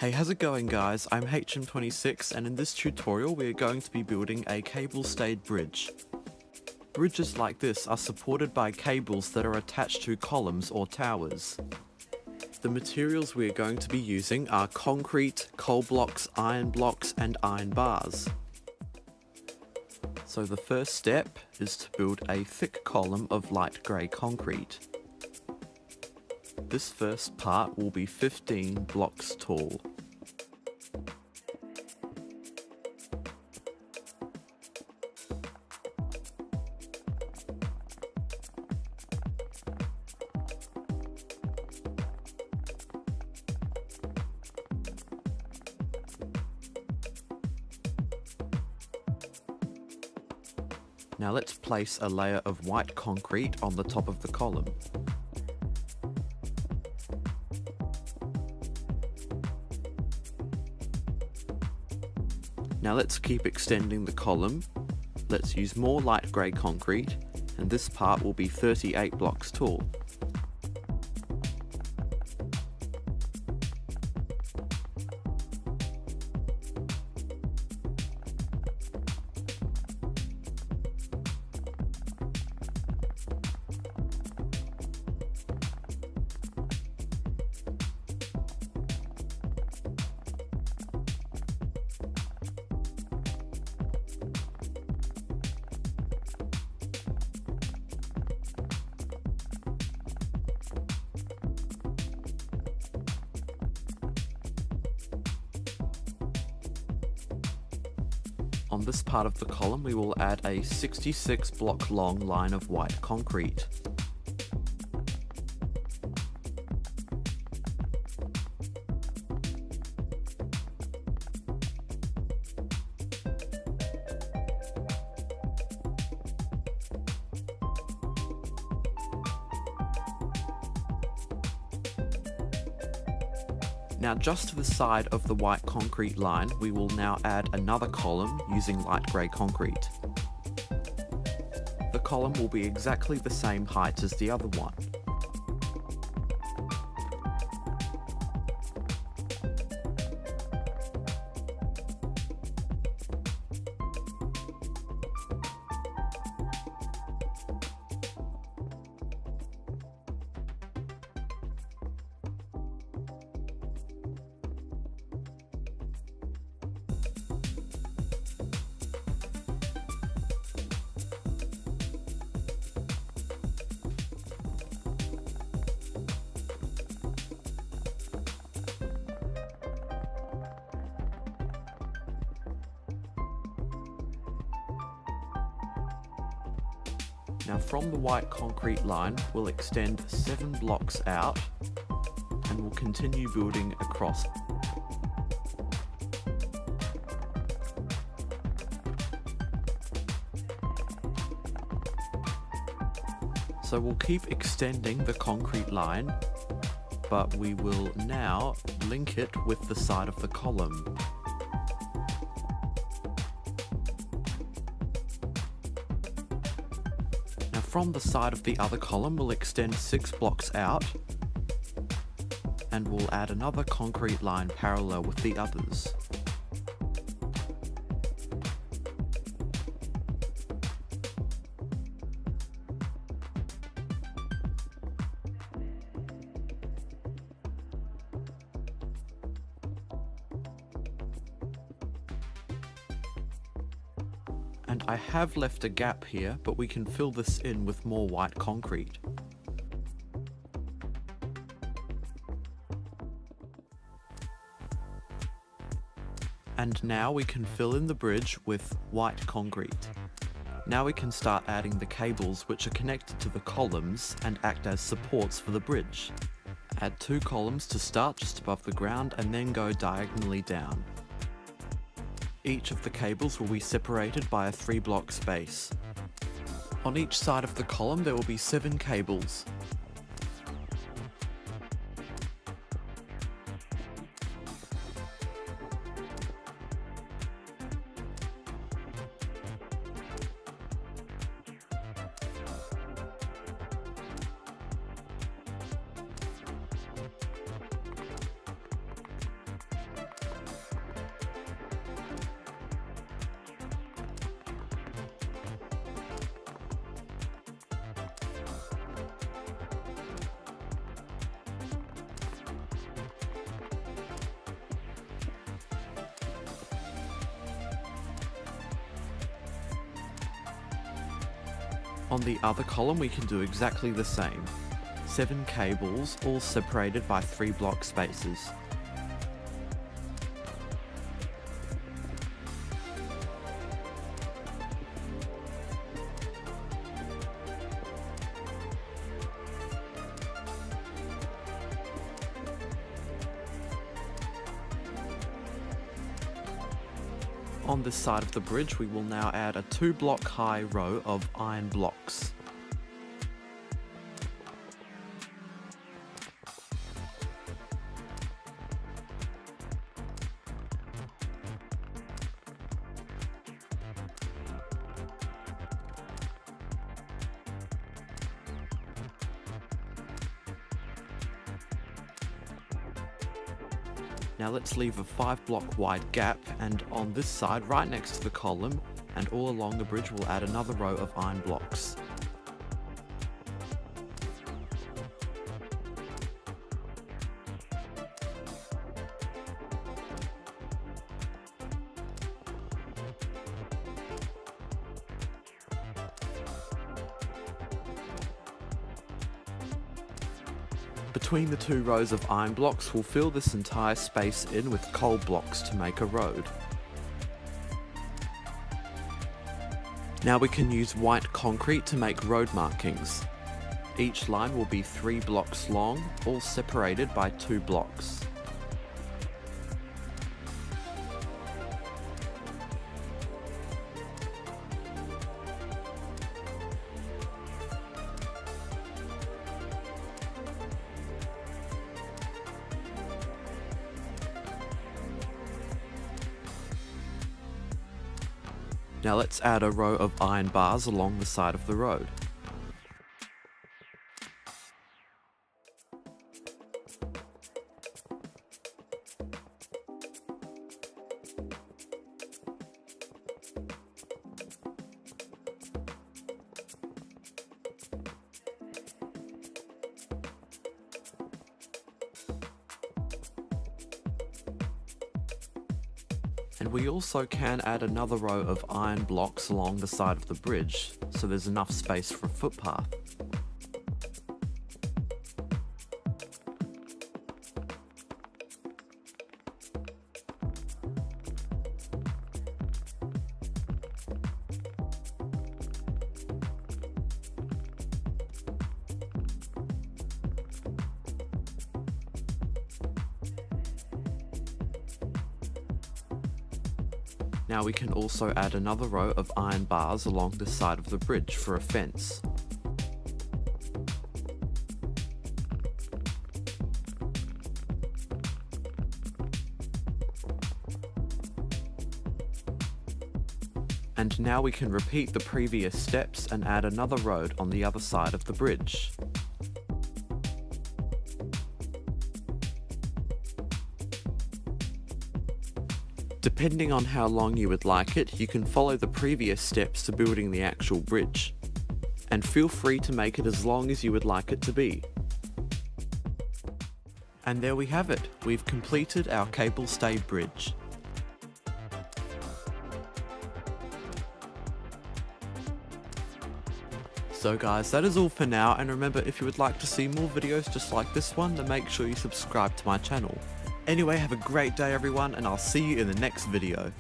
Hey, how's it going guys? I'm HM26 and in this tutorial we are going to be building a cable-stayed bridge. Bridges like this are supported by cables that are attached to columns or towers. The materials we are going to be using are concrete, coal blocks, and iron bars. So the first step is to build a thick column of light grey concrete. This first part will be 15 blocks tall. Now let's place a layer of white concrete on the top of the column. Now let's keep extending the column. Let's use more light grey concrete, and this part will be 38 blocks tall. On this part of the column we will add a 66 block long line of white concrete. Now just to the side of the white concrete line, we will now add another column using light grey concrete. The column will be exactly the same height as the other one. Now from the white concrete line, we'll extend 7 blocks out and we'll continue building across. So we'll keep extending the concrete line, but we will now link it with the side of the column. From the side of the other column, we'll extend 6 blocks out and we'll add another concrete line parallel with the others. And I have left a gap here, but we can fill this in with more white concrete. And now we can fill in the bridge with white concrete. Now we can start adding the cables which are connected to the columns and act as supports for the bridge. Add 2 columns to start just above the ground and then go diagonally down. Each of the cables will be separated by a 3-block space. On each side of the column there will be 7 cables. On the other column we can do exactly the same. 7 cables, all separated by 3 block spaces. On this side of the bridge we will now add a 2-block high row of iron blocks. Now let's leave a 5-block wide gap, and on this side, right next to the column, and all along the bridge we'll add another row of iron blocks. Between the 2 rows of iron blocks, we'll fill this entire space in with coal blocks to make a road. Now we can use white concrete to make road markings. Each line will be 3 blocks long, all separated by 2 blocks. Now let's add a row of iron bars along the side of the road. And we also can add another row of iron blocks along the side of the bridge, so there's enough space for a footpath. Now we can also add another row of iron bars along the side of the bridge for a fence. And now we can repeat the previous steps and add another road on the other side of the bridge. Depending on how long you would like it, you can follow the previous steps to building the actual bridge. And feel free to make it as long as you would like it to be. And there we have it, we've completed our cable-stayed bridge. So guys, that is all for now, and remember, if you would like to see more videos just like this one, then make sure you subscribe to my channel. Anyway, have a great day everyone, and I'll see you in the next video.